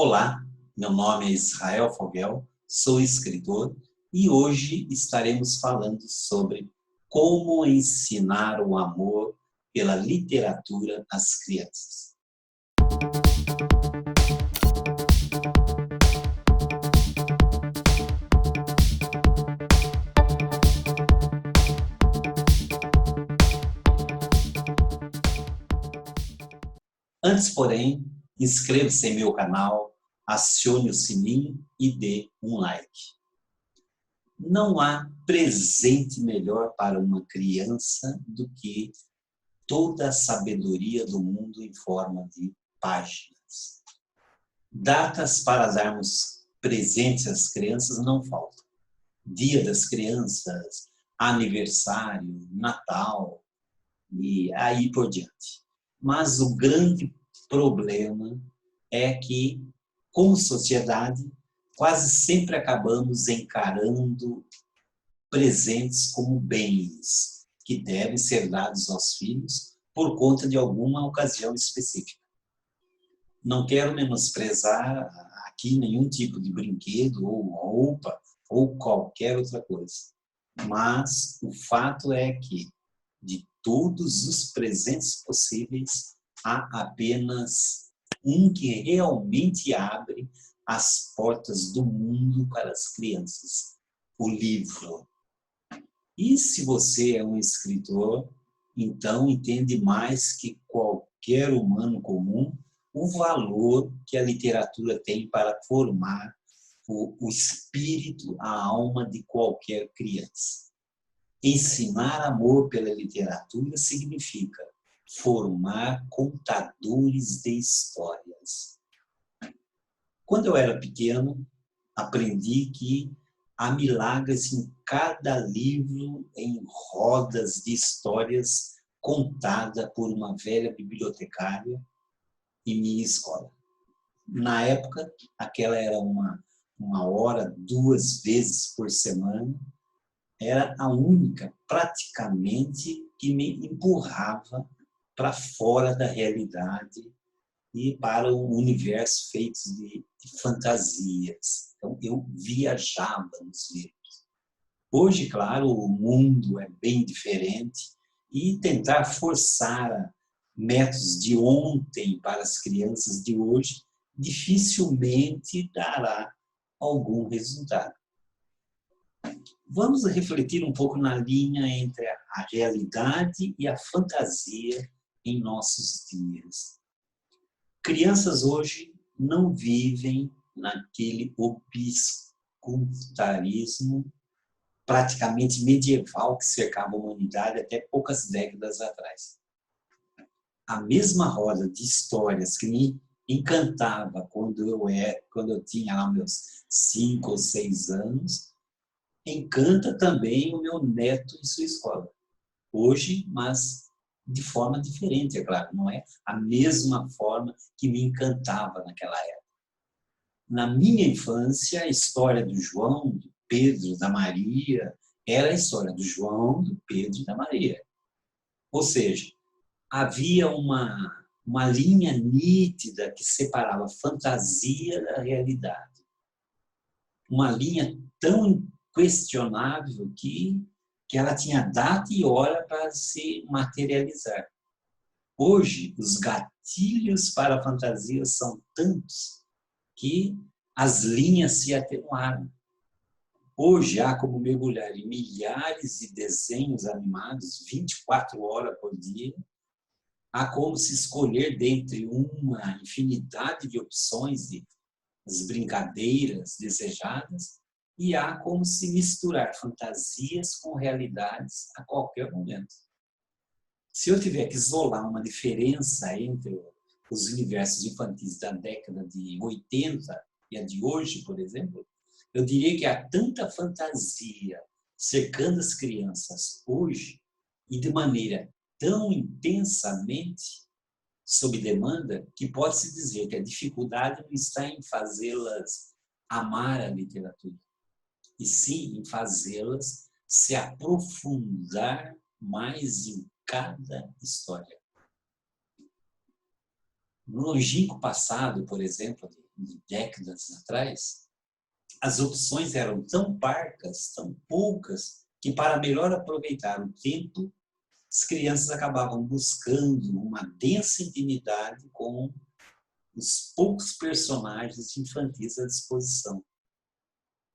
Olá, meu nome é Israel Fogel, sou escritor e hoje estaremos falando sobre como ensinar o amor pela literatura às crianças. Antes, porém, inscreva-se em meu canal, acione o sininho e dê um like. Não há presente melhor para uma criança do que toda a sabedoria do mundo em forma de páginas. Datas para darmos presentes às crianças não faltam. Dia das Crianças, aniversário, Natal e aí por diante. Mas o grande problema é que, como sociedade, quase sempre acabamos encarando presentes como bens que devem ser dados aos filhos por conta de alguma ocasião específica. Não quero menosprezar aqui nenhum tipo de brinquedo ou roupa ou qualquer outra coisa, mas o fato é que de todos os presentes possíveis, há apenas um que realmente abre as portas do mundo para as crianças: o livro. E se você é um escritor, então entende mais que qualquer humano comum o valor que a literatura tem para formar o espírito, a alma de qualquer criança. Ensinar amor pela literatura significa formar contadores de histórias. Quando eu era pequeno, aprendi que há milagres em cada livro, em rodas de histórias contada por uma velha bibliotecária em minha escola. Na época, aquela era uma hora, 2 vezes por semana, era a única, praticamente, que me empurrava para fora da realidade e para um universo feito de fantasias. Então, eu viajava nos livros. Hoje, claro, o mundo é bem diferente e tentar forçar métodos de ontem para as crianças de hoje dificilmente dará algum resultado. Vamos refletir um pouco na linha entre a realidade e a fantasia em nossos dias. Crianças hoje não vivem naquele obscurantismo praticamente medieval que cercava a humanidade até poucas décadas atrás. A mesma roda de histórias que me encantava quando eu tinha lá meus 5 ou 6 anos, encanta também o meu neto em sua escola. Hoje, mas de forma diferente, é claro, não é a mesma forma que me encantava naquela época. Na minha infância, a história do João, do Pedro, da Maria, era a história do João, do Pedro e da Maria. Ou seja, havia uma linha nítida que separava fantasia da realidade. Uma linha tão questionável que ela tinha data e hora para se materializar. Hoje, os gatilhos para a fantasia são tantos que as linhas se atenuaram. Hoje há como mergulhar em milhares de desenhos animados 24 horas por dia. Há como se escolher dentre uma infinidade de opções de as brincadeiras desejadas, e há como se misturar fantasias com realidades a qualquer momento. Se eu tiver que isolar uma diferença entre os universos infantis da década de 80 e a de hoje, por exemplo, eu diria que há tanta fantasia cercando as crianças hoje e de maneira tão intensamente sob demanda, que pode-se dizer que a dificuldade não está em fazê-las amar a literatura, e sim em fazê-las se aprofundar mais em cada história. No longínquo passado, por exemplo, de décadas atrás, as opções eram tão parcas, tão poucas, que para melhor aproveitar o tempo, as crianças acabavam buscando uma densa intimidade com os poucos personagens infantis à disposição.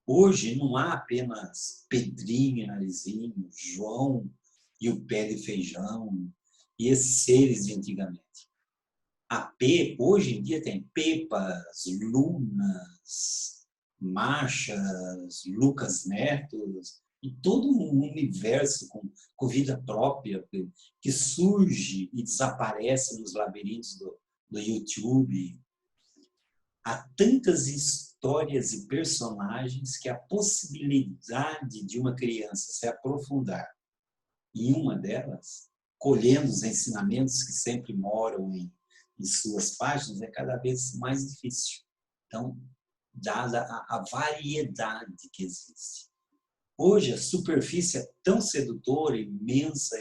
Hoje não há apenas Pedrinho e Narizinho, João e o Pé de Feijão, e esses seres de antigamente. Hoje em dia tem Pepas, Lunas, Machas, Lucas Netos, e todo um universo com vida própria que surge e desaparece nos labirintos do YouTube. Há tantas histórias e personagens que a possibilidade de uma criança se aprofundar em uma delas, colhendo os ensinamentos que sempre moram em suas páginas, é cada vez mais difícil. Então, dada a variedade que existe. Hoje, a superfície é tão sedutora, imensa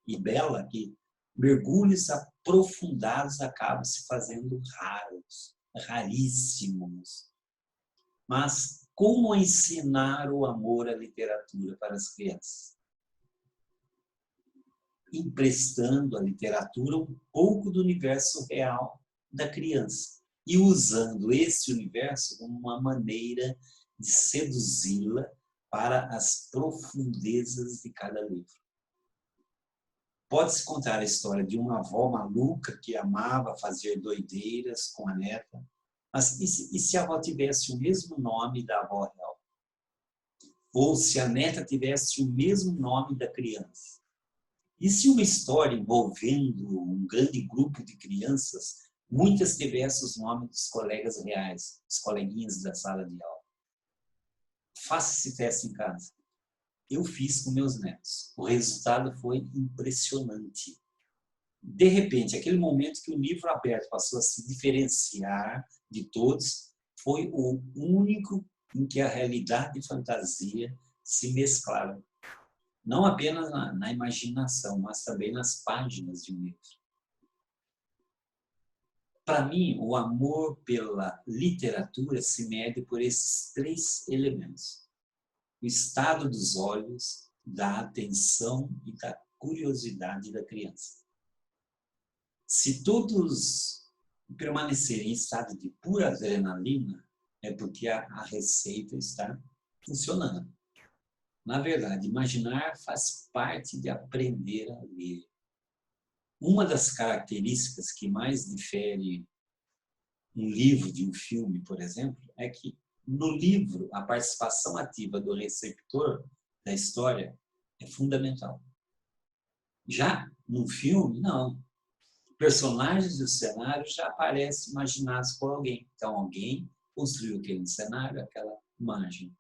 e bela que mergulhos aprofundados acabam se fazendo raros, raríssimos. Mas como ensinar o amor à literatura para as crianças? Emprestando à literatura um pouco do universo real da criança e usando esse universo como uma maneira de seduzi-la para as profundezas de cada livro. Pode-se contar a história de uma avó maluca que amava fazer doideiras com a neta, mas e se a avó tivesse o mesmo nome da avó real? Ou se a neta tivesse o mesmo nome da criança? E se uma história envolvendo um grande grupo de crianças, muitas tivessem os nomes dos colegas reais, os coleguinhas da sala de aula? Faça esse teste em casa. Eu fiz com meus netos. O resultado foi impressionante. De repente, aquele momento que o livro aberto passou a se diferenciar de todos, foi o único em que a realidade e fantasia se mesclaram. Não apenas na imaginação, mas também nas páginas de um livro. Para mim, o amor pela literatura se mede por esses 3 elementos. O estado dos olhos, da atenção e da curiosidade da criança. Se todos permanecerem em estado de pura adrenalina, é porque a receita está funcionando. Na verdade, imaginar faz parte de aprender a ler. Uma das características que mais difere um livro de um filme, por exemplo, é que no livro a participação ativa do receptor da história é fundamental. Já no filme, não. Personagens do cenário já aparecem imaginados por alguém. Então, alguém construiu aquele cenário, aquela imagem.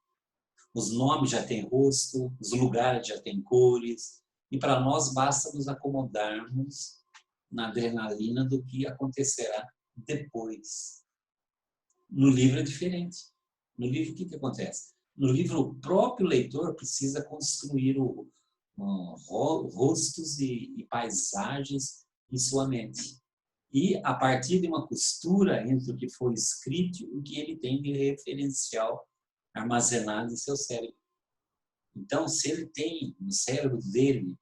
Os nomes já têm rosto, os lugares já têm cores, e para nós basta nos acomodarmos na adrenalina do que acontecerá depois. No livro é diferente. No livro, o que acontece? No livro, o próprio leitor precisa construir rostos e paisagens em sua mente. E, a partir de uma costura entre o que foi escrito e o que ele tem de referencial armazenado em seu cérebro. Então, se ele tem no cérebro dele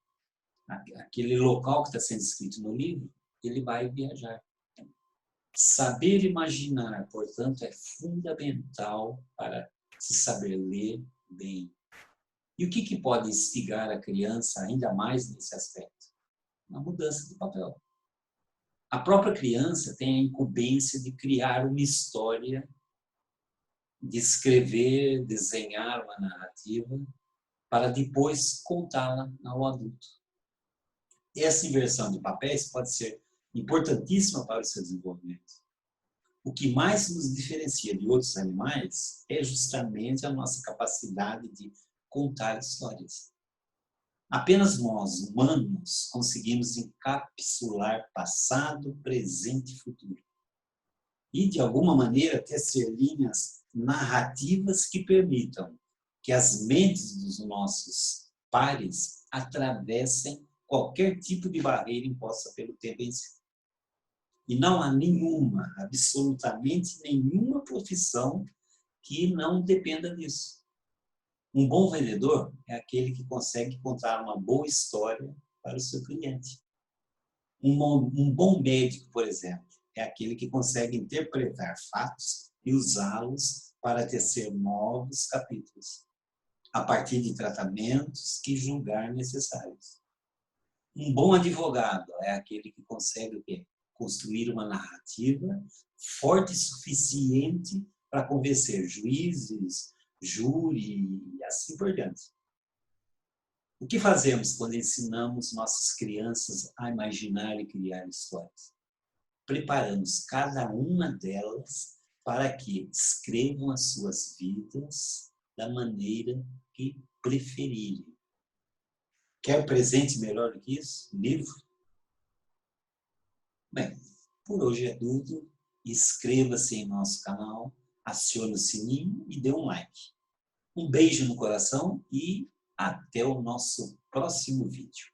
aquele local que está sendo escrito no livro, ele vai viajar. Saber imaginar, portanto, é fundamental para se saber ler bem. E o que pode instigar a criança ainda mais nesse aspecto? A mudança de papel. A própria criança tem a incumbência de criar uma história, de escrever, desenhar uma narrativa, para depois contá-la ao adulto. Essa inversão de papéis pode ser importantíssima para o seu desenvolvimento. O que mais nos diferencia de outros animais é justamente a nossa capacidade de contar histórias. Apenas nós, humanos, conseguimos encapsular passado, presente e futuro. E, de alguma maneira, tecer linhas narrativas que permitam que as mentes dos nossos pares atravessem qualquer tipo de barreira imposta pelo tempo em si. E não há nenhuma, absolutamente nenhuma profissão que não dependa disso. Um bom vendedor é aquele que consegue contar uma boa história para o seu cliente. Um bom médico, por exemplo, é aquele que consegue interpretar fatos e usá-los para tecer novos capítulos, a partir de tratamentos que julgar necessários. Um bom advogado é aquele que consegue o quê? Construir uma narrativa forte o suficiente para convencer juízes, júri e assim por diante. O que fazemos quando ensinamos nossas crianças a imaginar e criar histórias? Preparamos cada uma delas para que escrevam as suas vidas da maneira que preferirem. Quer presente melhor do que isso? Livro? Bem, por hoje é tudo. Inscreva-se em nosso canal, acione o sininho e dê um like. Um beijo no coração e até o nosso próximo vídeo.